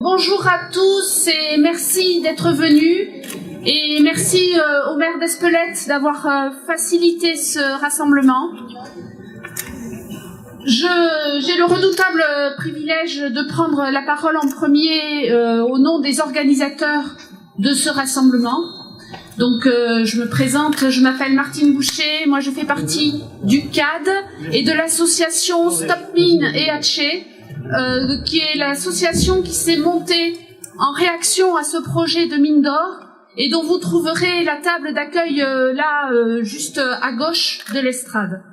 Bonjour à tous et merci d'être venus. Et merci au maire d'Espelette d'avoir facilité ce rassemblement. J'ai le redoutable privilège de prendre la parole en premier au nom des organisateurs de ce rassemblement. Donc je me présente, je m'appelle Martine Boucher, moi je fais partie du CAD et de l'association Stop Mine EHC, qui est l'association qui s'est montée en réaction à ce projet de mine d'or et dont vous trouverez la table d'accueil juste à gauche de l'estrade.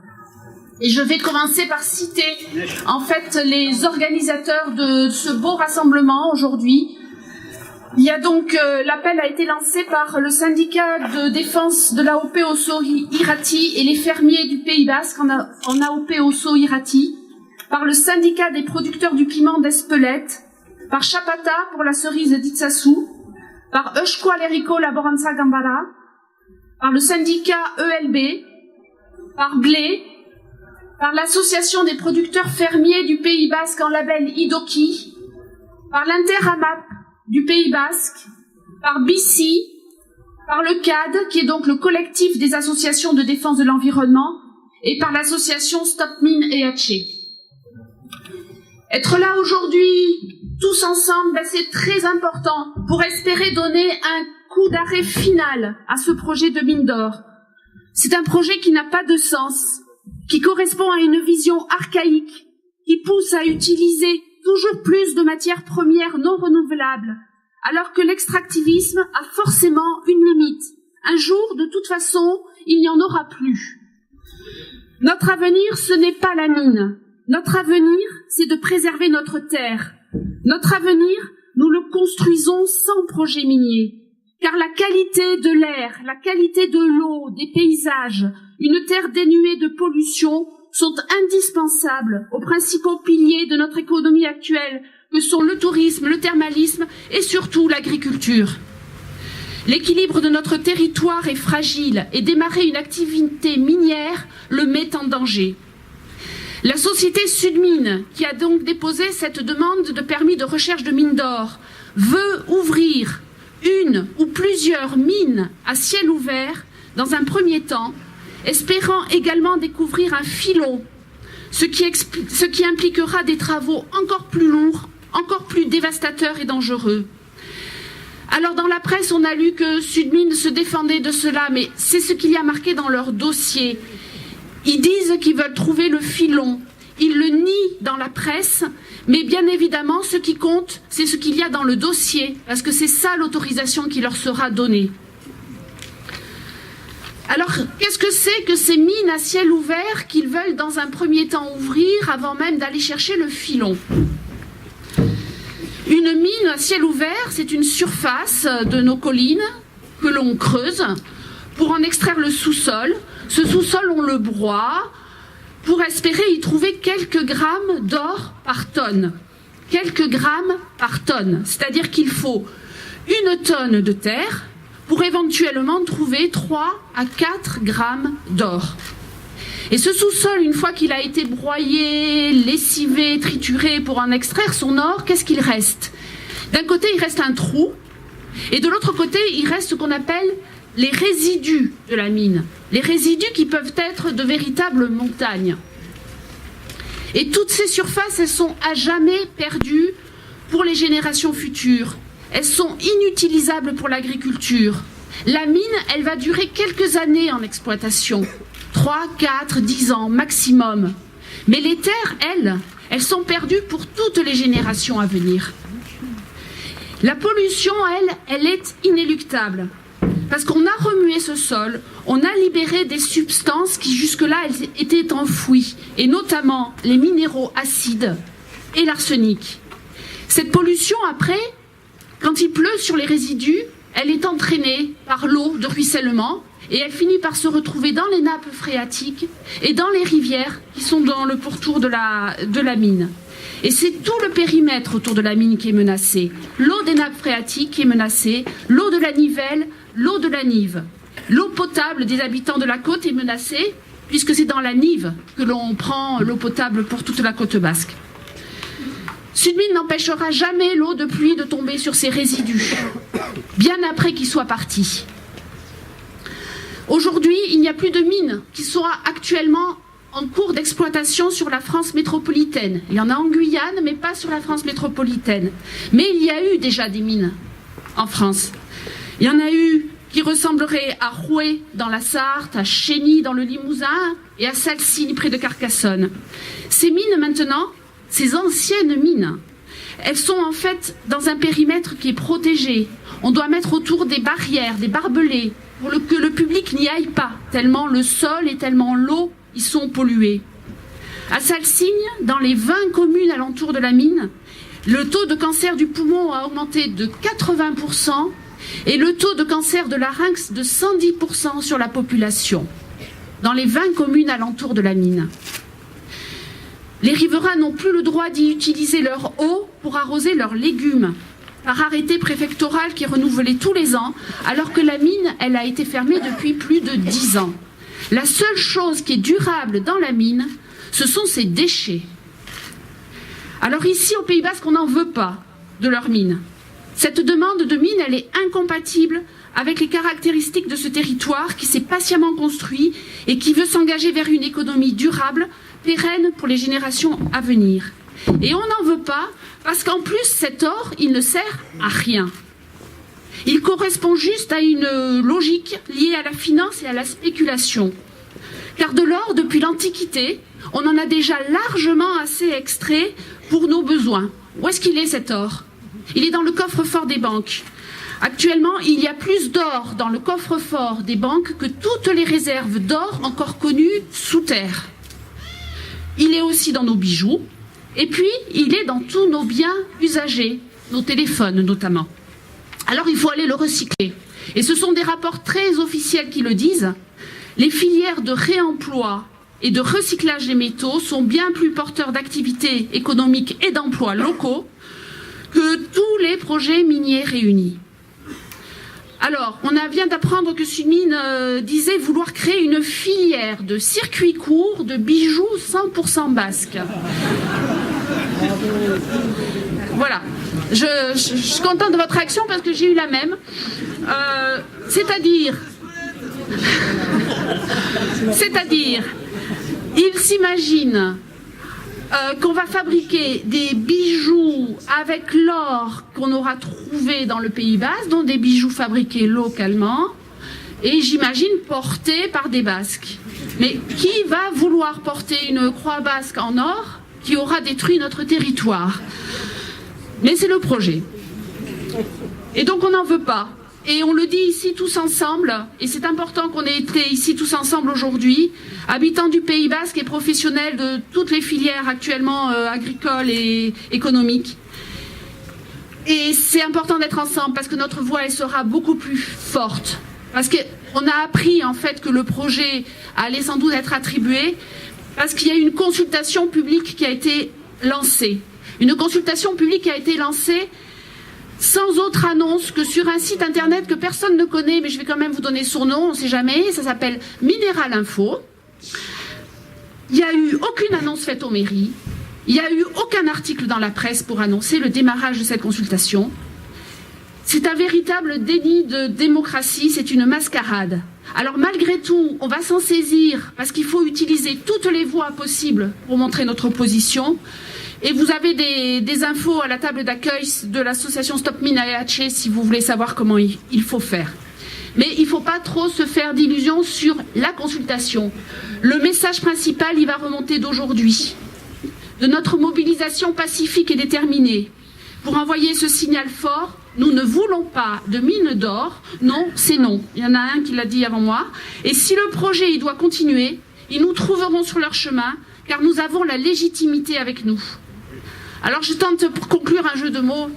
Et je vais commencer par citer en fait les organisateurs de ce beau rassemblement aujourd'hui. Il y a donc l'appel a été lancé par le syndicat de défense de l'AOP Osso-Irati et les fermiers du Pays Basque en AOP Osso-Irati, par le syndicat des producteurs du piment d'Espelette, par Chapata pour la cerise d'Itsassou, par Eusko-Aleriko Laboranza Gambara, par le syndicat ELB, par Blé, par l'association des producteurs fermiers du Pays Basque en label Idoki, par l'Interamap du Pays Basque, par BICI, par le CAD, qui est donc le collectif des associations de défense de l'environnement, et par l'association Stop Mine EHC. Être là aujourd'hui, tous ensemble, c'est très important pour espérer donner un coup d'arrêt final à ce projet de mine d'or. C'est un projet qui n'a pas de sens, qui correspond à une vision archaïque, qui pousse à utiliser toujours plus de matières premières non renouvelables, alors que l'extractivisme a forcément une limite. Un jour, de toute façon, il n'y en aura plus. Notre avenir, ce n'est pas la mine. Notre avenir, c'est de préserver notre terre. Notre avenir, nous le construisons sans projet minier. Car la qualité de l'air, la qualité de l'eau, des paysages, une terre dénuée de pollution sont indispensables aux principaux piliers de notre économie actuelle, que sont le tourisme, le thermalisme et surtout l'agriculture. L'équilibre de notre territoire est fragile et démarrer une activité minière le met en danger. La société Sudmine, qui a donc déposé cette demande de permis de recherche de mine d'or, veut ouvrir une ou plusieurs mines à ciel ouvert dans un premier temps, espérant également découvrir un filon, ce qui impliquera des travaux encore plus lourds, encore plus dévastateurs et dangereux. Alors dans la presse, on a lu que Sudmine se défendait de cela, mais c'est ce qu'il y a marqué dans leur dossier. Ils disent qu'ils veulent trouver le filon. Ils le nient dans la presse, mais bien évidemment, ce qui compte, c'est ce qu'il y a dans le dossier, parce que c'est ça l'autorisation qui leur sera donnée. Alors, qu'est-ce que c'est que ces mines à ciel ouvert qu'ils veulent dans un premier temps ouvrir avant même d'aller chercher le filon? Une mine à ciel ouvert, c'est une surface de nos collines que l'on creuse pour en extraire le sous-sol. Ce sous-sol, on le broie pour espérer y trouver quelques grammes d'or par tonne. Quelques grammes par tonne. C'est-à-dire qu'il faut 1 tonne de terre pour éventuellement trouver 3 à 4 grammes d'or. Et ce sous-sol, une fois qu'il a été broyé, lessivé, trituré pour en extraire son or, qu'est-ce qu'il reste? D'un côté, il reste un trou, et de l'autre côté, il reste ce qu'on appelle les résidus de la mine. Les résidus qui peuvent être de véritables montagnes. Et toutes ces surfaces, elles sont à jamais perdues pour les générations futures. Elles sont inutilisables pour l'agriculture. La mine, elle va durer quelques années en exploitation. 3, 4, 10 ans maximum. Mais les terres, elles sont perdues pour toutes les générations à venir. La pollution, elle est inéluctable. Parce qu'on a remué ce sol, on a libéré des substances qui jusque-là étaient enfouies, et notamment les minéraux acides et l'arsenic. Cette pollution, après, quand il pleut sur les résidus, elle est entraînée par l'eau de ruissellement, et elle finit par se retrouver dans les nappes phréatiques et dans les rivières qui sont dans le pourtour de la mine. Et c'est tout le périmètre autour de la mine qui est menacé. L'eau des nappes phréatiques qui est menacée, l'eau de la Nivelle, l'eau de la Nive. L'eau potable des habitants de la côte est menacée, puisque c'est dans la Nive que l'on prend l'eau potable pour toute la côte basque. Sudmine n'empêchera jamais l'eau de pluie de tomber sur ses résidus, bien après qu'ils soient partis. Aujourd'hui, il n'y a plus de mines qui soient actuellement en cours d'exploitation sur la France métropolitaine. Il y en a en Guyane, mais pas sur la France métropolitaine. Mais il y a eu déjà des mines en France. Il y en a eu qui ressembleraient à Rouet dans la Sarthe, à Chény dans le Limousin et à Salsigne près de Carcassonne. Ces mines maintenant, ces anciennes mines, elles sont en fait dans un périmètre qui est protégé. On doit mettre autour des barrières, des barbelés, pour que le public n'y aille pas, tellement le sol et tellement l'eau y sont pollués. À Salsigne, dans les 20 communes alentour de la mine, le taux de cancer du poumon a augmenté de 80% et le taux de cancer de larynx de 110% sur la population, dans les 20 communes alentour de la mine. Les riverains n'ont plus le droit d'y utiliser leur eau pour arroser leurs légumes, par arrêté préfectoral qui est renouvelé tous les ans, alors que la mine, elle a été fermée depuis plus de 10 ans. La seule chose qui est durable dans la mine, ce sont ses déchets. Alors ici, au Pays Basque, on n'en veut pas de leur mine. Cette demande de mine, elle est incompatible avec les caractéristiques de ce territoire qui s'est patiemment construit et qui veut s'engager vers une économie durable, pérenne pour les générations à venir. Et on n'en veut pas parce qu'en plus, cet or, il ne sert à rien. Il correspond juste à une logique liée à la finance et à la spéculation. Car de l'or, depuis l'Antiquité, on en a déjà largement assez extrait pour nos besoins. Où est-ce qu'il est cet or? Il est dans le coffre-fort des banques. Actuellement, il y a plus d'or dans le coffre-fort des banques que toutes les réserves d'or encore connues sous terre. Il est aussi dans nos bijoux. Et puis, il est dans tous nos biens usagés, nos téléphones notamment. Alors, il faut aller le recycler. Et ce sont des rapports très officiels qui le disent. Les filières de réemploi et de recyclage des métaux sont bien plus porteurs d'activités économiques et d'emplois locaux que tous les projets miniers réunis. Alors, on vient d'apprendre que Sudmine disait vouloir créer une filière de circuits courts de bijoux 100% basques. Voilà. Je suis contente de votre action parce que j'ai eu la même. C'est-à-dire, il s'imagine qu'on va fabriquer des bijoux avec l'or qu'on aura trouvé dans le Pays Basque, dont des bijoux fabriqués localement, et j'imagine portés par des Basques. Mais qui va vouloir porter une croix basque en or qui aura détruit notre territoire? Mais c'est le projet. Et donc on n'en veut pas. Et on le dit ici tous ensemble, et c'est important qu'on ait été ici tous ensemble aujourd'hui, habitants du Pays Basque et professionnels de toutes les filières actuellement agricoles et économiques. Et c'est important d'être ensemble parce que notre voix, elle sera beaucoup plus forte. Parce qu'on a appris en fait que le projet allait sans doute être attribué parce qu'il y a une consultation publique qui a été lancée. Une consultation publique qui a été lancée sans autre annonce que sur un site internet que personne ne connaît, mais je vais quand même vous donner son nom, on ne sait jamais, ça s'appelle Minéral Info. Il n'y a eu aucune annonce faite aux mairies, il n'y a eu aucun article dans la presse pour annoncer le démarrage de cette consultation. C'est un véritable déni de démocratie, c'est une mascarade. Alors malgré tout, on va s'en saisir parce qu'il faut utiliser toutes les voies possibles pour montrer notre position. Et vous avez des infos à la table d'accueil de l'association Stop Mine AEH si vous voulez savoir comment il faut faire. Mais il ne faut pas trop se faire d'illusions sur la consultation. Le message principal, il va remonter d'aujourd'hui, de notre mobilisation pacifique et déterminée. Pour envoyer ce signal fort, nous ne voulons pas de mine d'or, non, c'est non. Il y en a un qui l'a dit avant moi. Et si le projet il doit continuer, ils nous trouveront sur leur chemin, car nous avons la légitimité avec nous. Alors je tente pour conclure un jeu de mots.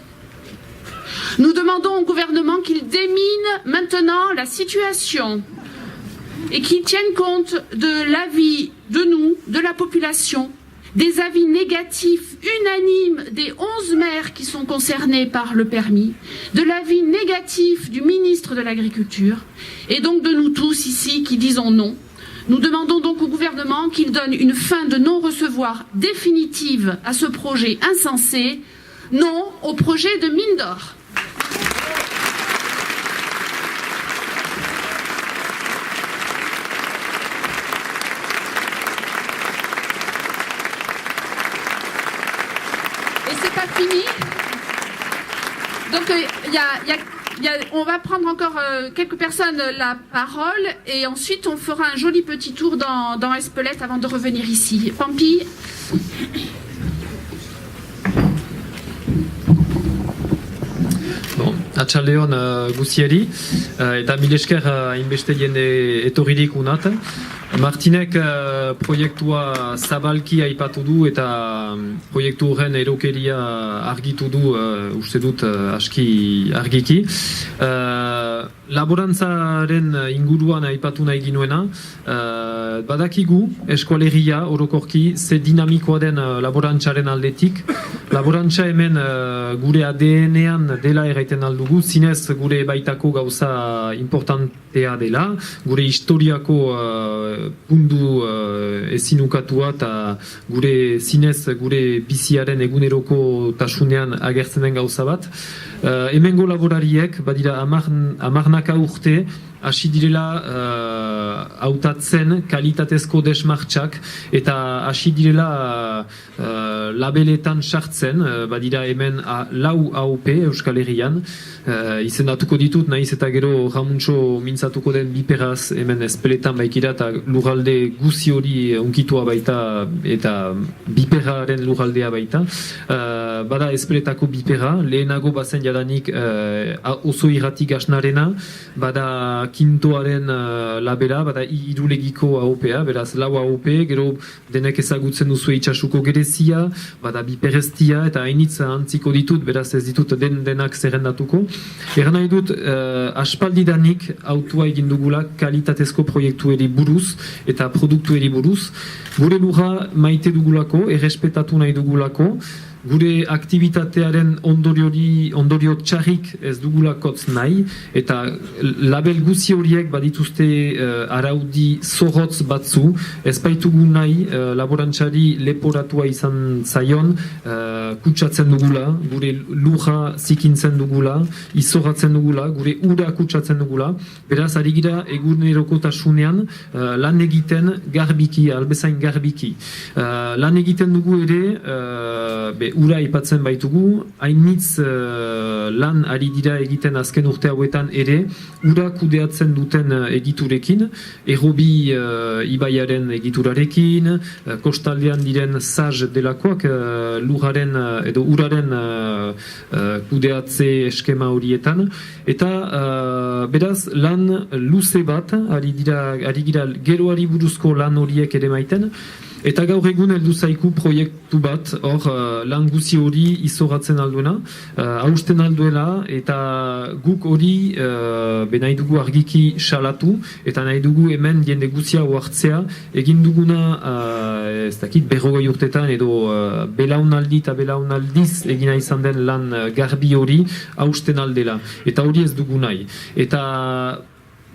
Nous demandons au gouvernement qu'il démine maintenant la situation et qu'il tienne compte de l'avis de nous, de la population, des avis négatifs unanimes des 11 maires qui sont concernés par le permis, de l'avis négatif du ministre de l'Agriculture et donc de nous tous ici qui disons non. Nous demandons donc au gouvernement qu'il donne une fin de non-recevoir définitive à ce projet insensé, non au projet de mine d'or. Et c'est pas fini. Donc on va prendre encore quelques personnes la parole et ensuite on fera un joli petit tour dans Espelette avant de revenir ici. Pampi. Bon, atxaldeon guzieri, eta mil esker hainbeste jende etorririk unat. Martinek proiektua zabalki aipatu du eta proiektu horren erokeria argitu du, uste dut aski argiki. Laborantzaren inguruan aipatu nahi ginuena, badakigu eskualegia orokorki ze dinamikoa den laborantzaren aldetik. Laborantza hemen gure ADN-ean dela erraiten aldugu, zinez gure baitako gauza importantea dela, gure historiako pundu ezinukatua eta gure zinez gure biziaren eguneroko tasunean agertzen den gauza bat. Hemengo laborariek, badira amarnaka urte, hasi direla hautatzen kalitatezko desmartxak eta hasi direla labeletan sartzen, badira hemen lau AOP Euskal Herrian, izendatuko ditut, nahiz eta gero Ramuntxo mintzatuko den biperaz hemen Espeletan baikira eta lurralde guzi hori unkitua baita eta biperaren lurraldea baita. Bada Espeletako bipera, lehenago bazen jadanik oso irrati gasnarena, bada kintoaren labela, bada irulegiko AOPa, beraz lau AOP, gero denek ezagutzen duzu itxasuko gerezia, bada biperestia eta hainitza antziko ditut, beraz ez ditut denak zerrendatuko. Eran nahi dut, aspaldidanik autua egin dugula kalitatezko proiektueri buruz eta produktueri buruz. Gure lurra maite dugulako, errespetatu nahi dugulako, gure aktivitatearen ondorio txarrik ez dugulakotz nahi, eta label guzi horiek badituzte araudi zorrotz batzu, ez baitugu nahi laborantzari leporatua izan zaion, kutsatzen dugula, gure lurra zikintzen dugula, izorratzen dugula, gure ura kutsatzen dugula, beraz ari gira egunerokotasunean lan egiten garbiki, albezain garbiki. Lan egiten dugu ere, ura ipatzen baitugu, hainitz lan ari dira egiten azken urte hauetan ere, ura kudeatzen duten egiturekin, errobi ibaiaren egiturarekin, kostaldean diren saz delakoak lurraren edo uraren kudeatze eskema horietan, eta beraz lan luze bat ari gira geroari buruzko lan horiek ere maiten. Eta gaur egun heldu zaiku proiektu bat, hor lan guzi hori izoratzen alduena, hausten alduela, eta guk hori nahi dugu argiki salatu, eta nahi dugu hemen jende guzia oartzea, egin duguna, ez dakit, 40 urtetan, edo belaunaldi eta belaunaldiz egina izan den lan garbi hori hausten aldela, eta hori ez dugu nahi. Eta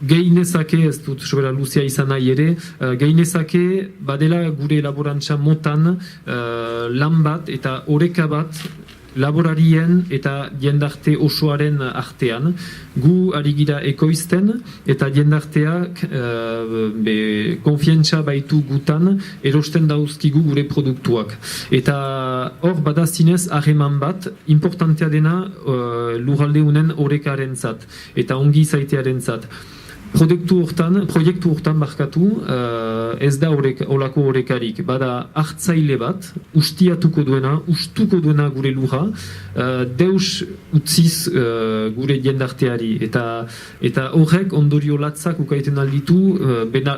geinezake, ez dut sobera luzia izan nahi ere, geinezake badela gure laborantza motan lan bat eta oreka bat laborarien eta jendarte osoaren artean. Gu ari gira ekoizten eta jendarteak konfiantza baitu gutan erosten dauzkigu gure produktuak. Eta hor bada zinez harreman bat, importantea dena lurralde unen orekaren zat eta ongi zaitearen zat. Proiektu hortan barkatu, ez da olako horekarik, bada hartzaile bat, ustuko duena gure lurra, deus utziz gure jendarteari, eta horrek ondorio latzak ukaiten alditu,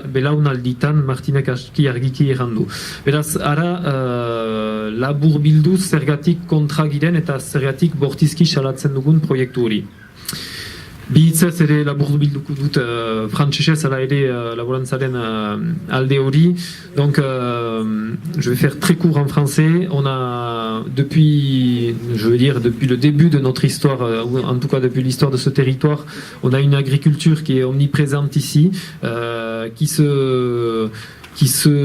belaunalditan Martinek aski argiki errandu. Beraz, ara labur bilduz zergatik kontra giren eta zergatik bortizki salatzen dugun proiektu hori. Bi hitzez ere labur bilduko dut frantsesez ala ere laborantzaren alde hori. Donc, je vais faire très court en français. On a, depuis le début de notre histoire, ou en tout cas depuis l'histoire de ce territoire, on a une agriculture qui est omniprésente ici, qui se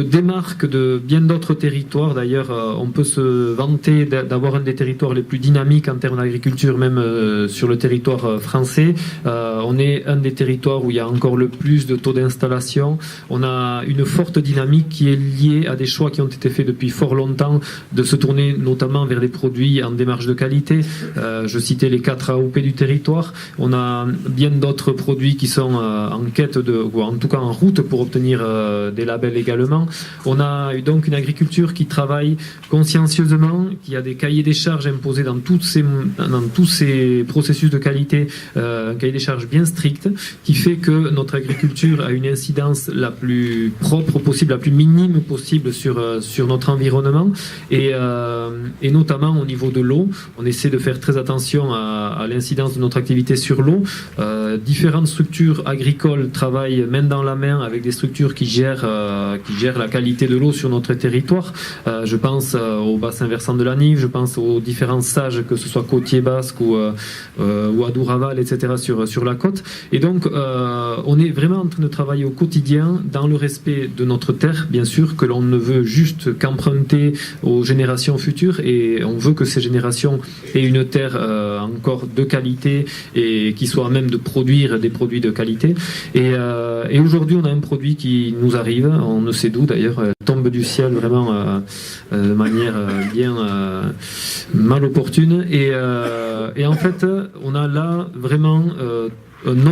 démarque de bien d'autres territoires. D'ailleurs, on peut se vanter d'avoir un des territoires les plus dynamiques en termes d'agriculture, même sur le territoire français. On est un des territoires où il y a encore le plus de taux d'installation. On a une forte dynamique qui est liée à des choix qui ont été faits depuis fort longtemps, de se tourner notamment vers des produits en démarche de qualité. Je citais les 4 AOP du territoire. On a bien d'autres produits qui sont en quête ou en tout cas en route pour obtenir des labels également. On a donc une agriculture qui travaille consciencieusement, qui a des cahiers des charges imposés dans tous ces processus de qualité, un cahier des charges bien strict, qui fait que notre agriculture a une incidence la plus propre possible, la plus minime possible sur notre environnement, et notamment au niveau de l'eau. On essaie de faire très attention à l'incidence de notre activité sur l'eau. Différentes structures agricoles travaillent main dans la main avec des structures qui gèrent la qualité de l'eau sur notre territoire. Je pense au bassin versant de la Nive, je pense aux différents sages, que ce soit côtier basque ou à Douraval, etc. sur la côte. Et donc, on est vraiment en train de travailler au quotidien dans le respect de notre terre, bien sûr, que l'on ne veut juste qu'emprunter aux générations futures, et on veut que ces générations aient une terre encore de qualité et qui soit à même de produire des produits de qualité. Et aujourd'hui, on a un produit qui nous arrive, on ne sait d'où d'ailleurs, tombe du ciel vraiment de manière bien mal opportune, et en fait on a là vraiment une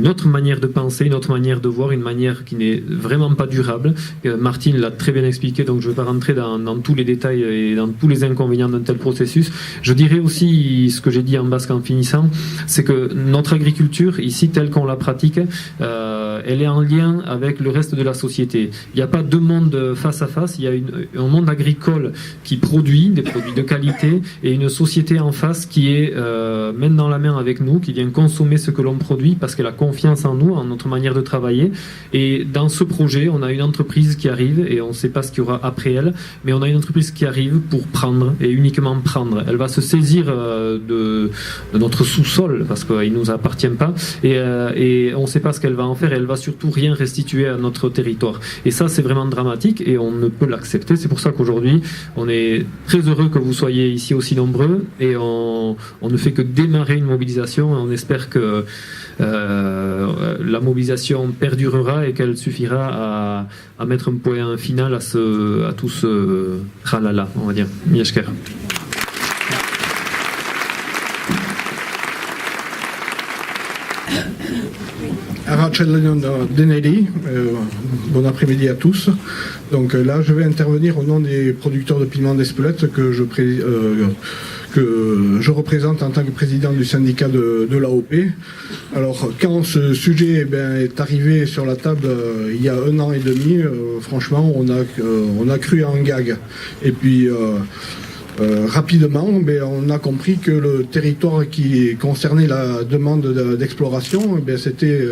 autre manière de penser, une autre manière de voir, une manière qui n'est vraiment pas durable. Martine l'a très bien expliqué, donc je ne vais pas rentrer dans tous les détails et dans tous les inconvénients d'un tel processus. Je dirais aussi ce que j'ai dit en basque en finissant, c'est que notre agriculture, ici, telle qu'on la pratique, elle est en lien avec le reste de la société. Il n'y a pas deux mondes face à face, il y a un monde agricole qui produit des produits de qualité, et une société en face qui est main dans la main avec nous, qui vient consommer ce que l'on produit parce qu'elle a confiance en nous, en notre manière de travailler. Et dans ce projet, on a une entreprise qui arrive, et on ne sait pas ce qu'il y aura après elle, mais on a une entreprise qui arrive pour prendre, et uniquement prendre. Elle va se saisir de notre sous-sol parce qu'il ne nous appartient pas, et on ne sait pas ce qu'elle va en faire, et elle va surtout rien restituer à notre territoire. Et ça, c'est vraiment dramatique, et on ne peut l'accepter. C'est pour ça qu'aujourd'hui, on est très heureux que vous soyez ici aussi nombreux, et on ne fait que démarrer une mobilisation. On espère que la mobilisation perdurera et qu'elle suffira à mettre un point final à tout ce tralala, on va dire. Mieszker. Bon après-midi à tous. Donc là, je vais intervenir au nom des producteurs de piment d'Espelette que je représente en tant que président du syndicat de l'AOP. Alors, quand ce sujet est arrivé sur la table il y a 1 an et demi, franchement, on a cru à un gag. Et puis, rapidement, on a compris que le territoire qui concernait la demande d'exploration, c'était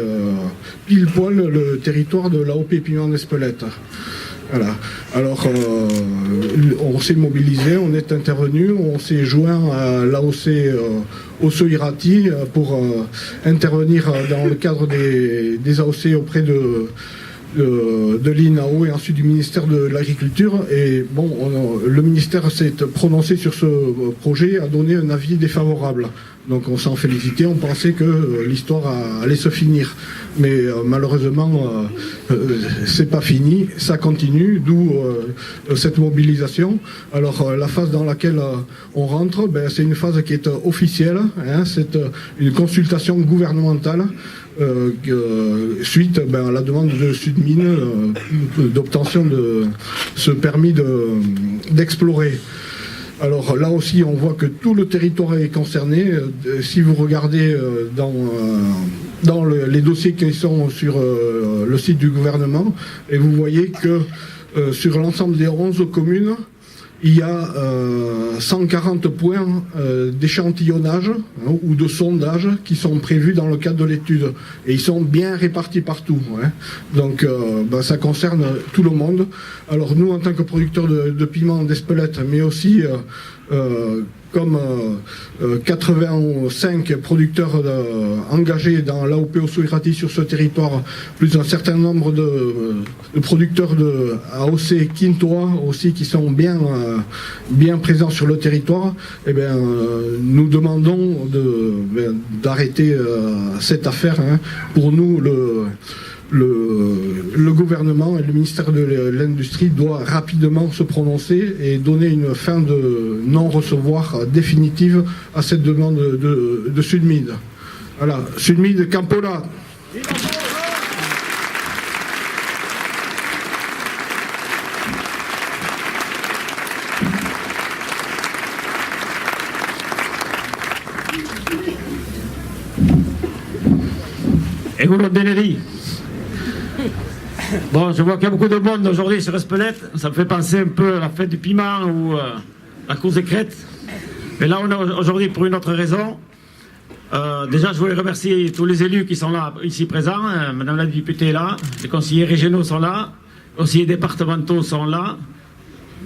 pile poil le territoire de l'AOP Piment d'Espelette. Voilà. Alors, on s'est mobilisé, on est intervenu, on s'est joint à l'AOC Osso-Irati pour intervenir dans le cadre des AOC auprès de l'INAO et ensuite du ministère de l'Agriculture. Et bon, le ministère s'est prononcé sur ce projet, a donné un avis défavorable. Donc on s'en félicitait, on pensait que l'histoire allait se finir. Mais malheureusement, c'est pas fini, ça continue, d'où cette mobilisation. Alors la phase dans laquelle on rentre, c'est une phase qui est officielle, hein, c'est une consultation gouvernementale suite à la demande de Sudmine d'obtention de ce permis d'explorer. Alors là aussi, on voit que tout le territoire est concerné. Si vous regardez dans les dossiers qui sont sur le site du gouvernement, et vous voyez que sur l'ensemble des 11 communes, il y a 140 points d'échantillonnage ou de sondage qui sont prévus dans le cadre de l'étude. Et ils sont bien répartis partout. Donc ça concerne tout le monde. Alors nous, en tant que producteurs de piments d'Espelette, mais aussi comme 85 producteurs engagés dans l'AOP Osso-Iraty sur ce territoire, plus un certain nombre de producteurs de AOC Quintoa aussi qui sont bien présents sur le territoire, nous demandons d'arrêter cette affaire. Pour nous, le gouvernement et le ministère de l'Industrie doivent rapidement se prononcer et donner une fin de non-recevoir définitive à cette demande de Sudmid. Voilà, Sudmid Campola. Egunon Deneri. Bon, je vois qu'il y a beaucoup de monde aujourd'hui sur Espelette. Ça me fait penser un peu à la fête du piment ou la course des crêtes. Mais là, on est aujourd'hui pour une autre raison. Déjà, je voulais remercier tous les élus qui sont là, ici présents. Madame la députée est là, les conseillers régionaux sont là, les conseillers départementaux sont là.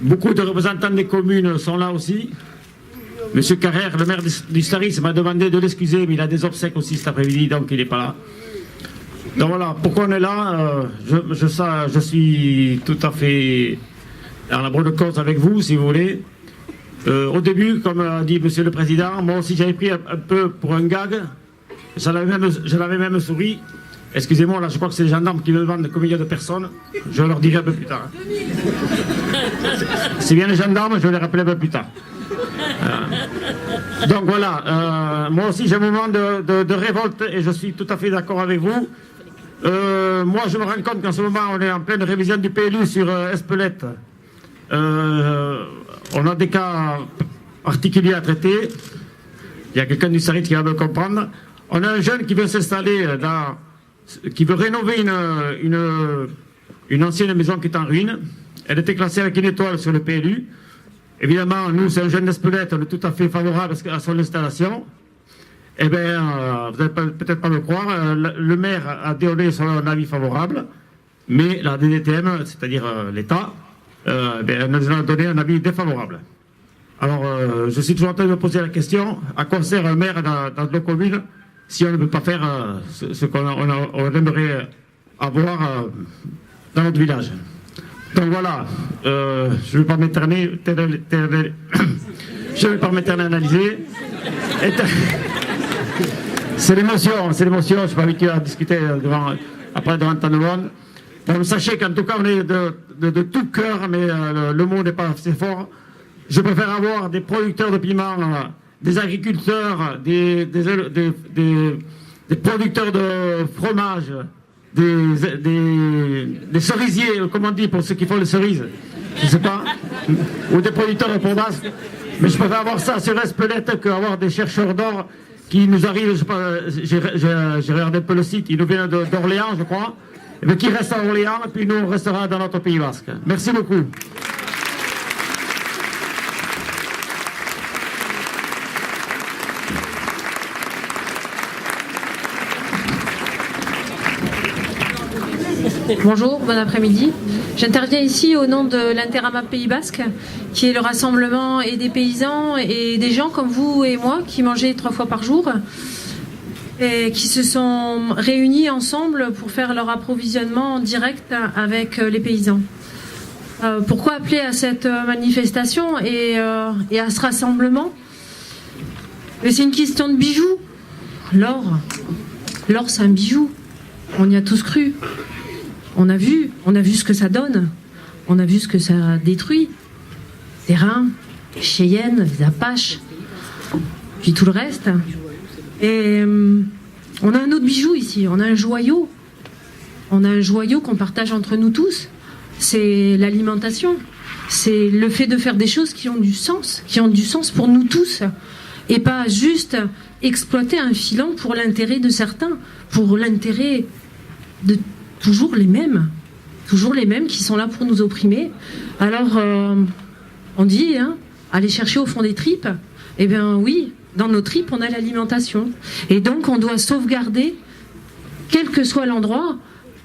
Beaucoup de représentants des communes sont là aussi. Monsieur Carrère, le maire du Staris, m'a demandé de l'excuser, mais il a des obsèques aussi cet après-midi, donc il n'est pas là. Donc voilà, pourquoi on est là, je suis tout à fait dans la bonne cause avec vous, si vous voulez. Au début, comme a dit Monsieur le Président, moi aussi j'avais pris un peu pour un gag. Je l'avais même souri. Excusez-moi, là je crois que c'est les gendarmes qui me demandent combien il y a de personnes. Je leur dirai un peu plus tard. C'est bien les gendarmes, je vais les rappeler un peu plus tard. Donc voilà, moi aussi j'ai un moment de révolte et je suis tout à fait d'accord avec vous. Moi je me rends compte qu'en ce moment on est en pleine révision du PLU sur Espelette. On a des cas particuliers à traiter. Il y a quelqu'un du Staris qui va me comprendre. On a un jeune qui veut s'installer qui veut rénover une ancienne maison qui est en ruine. Elle était classée avec une étoile sur le PLU. Évidemment, nous, c'est un jeune d'Espelette, on est tout à fait favorable à son installation. Eh bien, vous n'allez peut-être pas me croire, le maire a donné son avis favorable, mais la DDTM, c'est-à-dire l'État, nous a donné un avis défavorable. Alors, je suis toujours en train de me poser la question, à quoi sert un maire dans nos communes si on ne peut pas faire ce qu'on aimerait avoir dans notre village. Donc voilà, je ne vais pas m'éterner, je ne vais pas m'éternaliser. C'est l'émotion, je ne suis pas habitué à discuter devant tant de monde. Bon, sachez qu'en tout cas, on est de tout cœur, mais le mot n'est pas assez fort. Je préfère avoir des producteurs de piments, des agriculteurs, des producteurs de fromage, des cerisiers, comment on dit, pour ceux qui font les cerises, je ne sais pas, ou des producteurs de fromage. Mais je préfère avoir ça sur Espelette qu'avoir des chercheurs d'or qui nous arrivent, je sais pas, j'ai regardé un peu le site, ils nous viennent d'Orléans, je crois, et qui restent à Orléans, et puis nous, on restera dans notre Pays Basque. Merci beaucoup. Bonjour, bon après-midi. J'interviens ici au nom de l'Interama Pays Basque, qui est le rassemblement et des paysans et des gens comme vous et moi qui mangeaient 3 fois par jour et qui se sont réunis ensemble pour faire leur approvisionnement direct avec les paysans. Pourquoi appeler à cette manifestation et à ce rassemblement? C'est une question de bijoux. L'or, c'est un bijou. On y a tous cru. On a vu ce que ça donne. On a vu ce que ça détruit. Les reins, les cheyennes, les apaches, puis tout le reste. Et on a un autre bijou ici, on a un joyau. On a un joyau qu'on partage entre nous tous. C'est l'alimentation. C'est le fait de faire des choses qui ont du sens pour nous tous. Et pas juste exploiter un filon pour l'intérêt de certains, pour l'intérêt de toujours les mêmes qui sont là pour nous opprimer. Alors, On dit, hein, aller chercher au fond des tripes. Eh bien oui, dans nos tripes, on a l'alimentation. Et donc, on doit sauvegarder, quel que soit l'endroit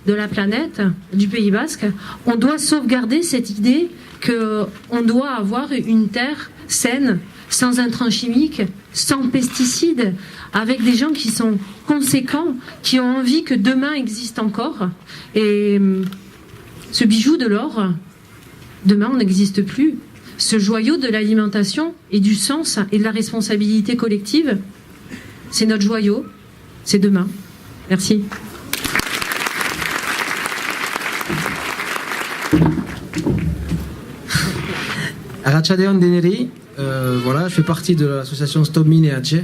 de la planète, du Pays Basque, on doit sauvegarder cette idée qu'on doit avoir une terre saine, sans intrants chimiques, sans pesticides, avec des gens qui sont conséquents, qui ont envie que demain existe encore. Et ce bijou de l'or, demain on n'existe plus. Ce joyau de l'alimentation et du sens et de la responsabilité collective, c'est notre joyau, c'est demain. Merci. Arratsaldeon deneri, voilà, je fais partie de l'association Stop Mine et Hatché.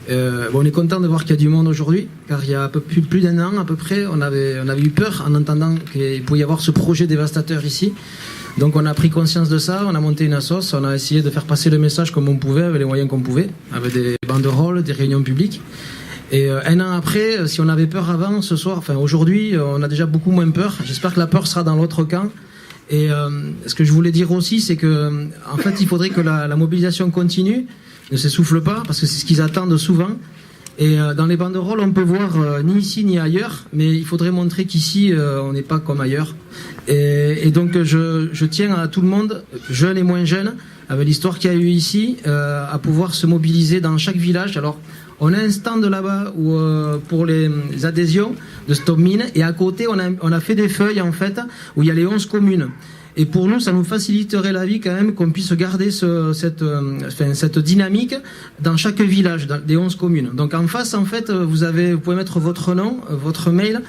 On est content de voir qu'il y a du monde aujourd'hui, car il y a un peu plus d'un an à peu près, on avait eu peur en entendant qu'il pouvait y avoir ce projet dévastateur ici. Donc on a pris conscience de ça, on a monté une assoce, on a essayé de faire passer le message comme on pouvait, avec les moyens qu'on pouvait, avec des banderoles, des réunions publiques. Et un an après, si on avait peur avant, aujourd'hui, on a déjà beaucoup moins peur. J'espère que la peur sera dans l'autre camp. Et ce que je voulais dire aussi, c'est que en fait, il faudrait que la mobilisation continue, ne s'essouffle pas, parce que c'est ce qu'ils attendent souvent. Et dans les banderoles, on peut voir ni ici ni ailleurs, mais il faudrait montrer qu'ici, on n'est pas comme ailleurs. Et donc, je tiens à tout le monde, jeunes et moins jeunes, avec l'histoire qu'il y a eu ici, à pouvoir se mobiliser dans chaque village. Alors, on a un stand là-bas pour les adhésions de Stop Mine, et à côté, on a fait des feuilles, en fait, où il y a les 11 communes. Et pour nous, ça nous faciliterait la vie quand même qu'on puisse garder cette dynamique dans chaque village, des 11 communes. Donc en face, en fait, vous pouvez mettre votre nom, votre mail.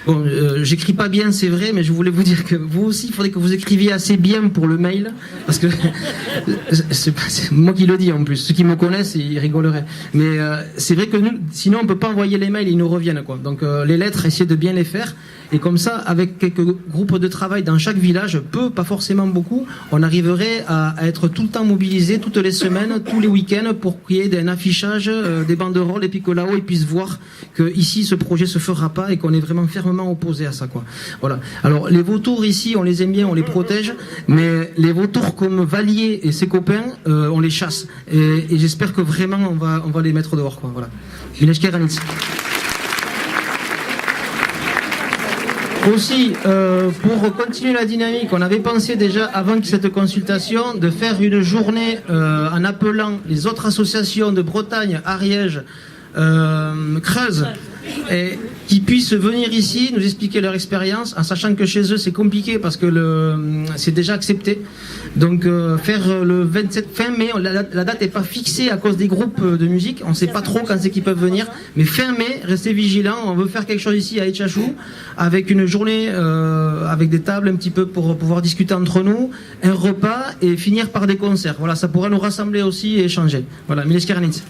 Bon, j'écris pas bien, c'est vrai, mais je voulais vous dire que vous aussi, il faudrait que vous écriviez assez bien pour le mail, parce que c'est moi qui le dis en plus. Ceux qui me connaissent, ils rigoleraient. Mais c'est vrai que nous, sinon, on peut pas envoyer les mails, ils nous reviennent, quoi. Donc les lettres, essayez de bien les faire. Et comme ça, avec quelques groupes de travail dans chaque village, pas forcément beaucoup, on arriverait à être tout le temps mobilisés, toutes les semaines, tous les week-ends, pour qu'il y ait un affichage, des banderoles, et puis que là-haut, ils puissent voir que ici, ce projet se fera pas et qu'on est vraiment fermement opposé à ça, quoi. Voilà. Alors, les vautours ici, on les aime bien, on les protège, mais les vautours comme Valier et ses copains, on les chasse. Et j'espère que vraiment, on va les mettre dehors, quoi. Voilà. Mileshke Ranitz. Aussi, pour continuer la dynamique, on avait pensé déjà avant cette consultation de faire une journée en appelant les autres associations de Bretagne, Ariège, Creuse, et qui puissent venir ici nous expliquer leur expérience, en sachant que chez eux c'est compliqué parce que c'est déjà accepté. Donc faire le 27 fin mai, la date n'est pas fixée à cause des groupes de musique, on ne sait pas trop quand c'est qu'ils peuvent venir, mais fin mai, restez vigilants, on veut faire quelque chose ici à Etchachou, avec une journée avec des tables un petit peu pour pouvoir discuter entre nous, un repas et finir par des concerts. Voilà, ça pourrait nous rassembler aussi et échanger. Voilà, Mileshke Ranitz.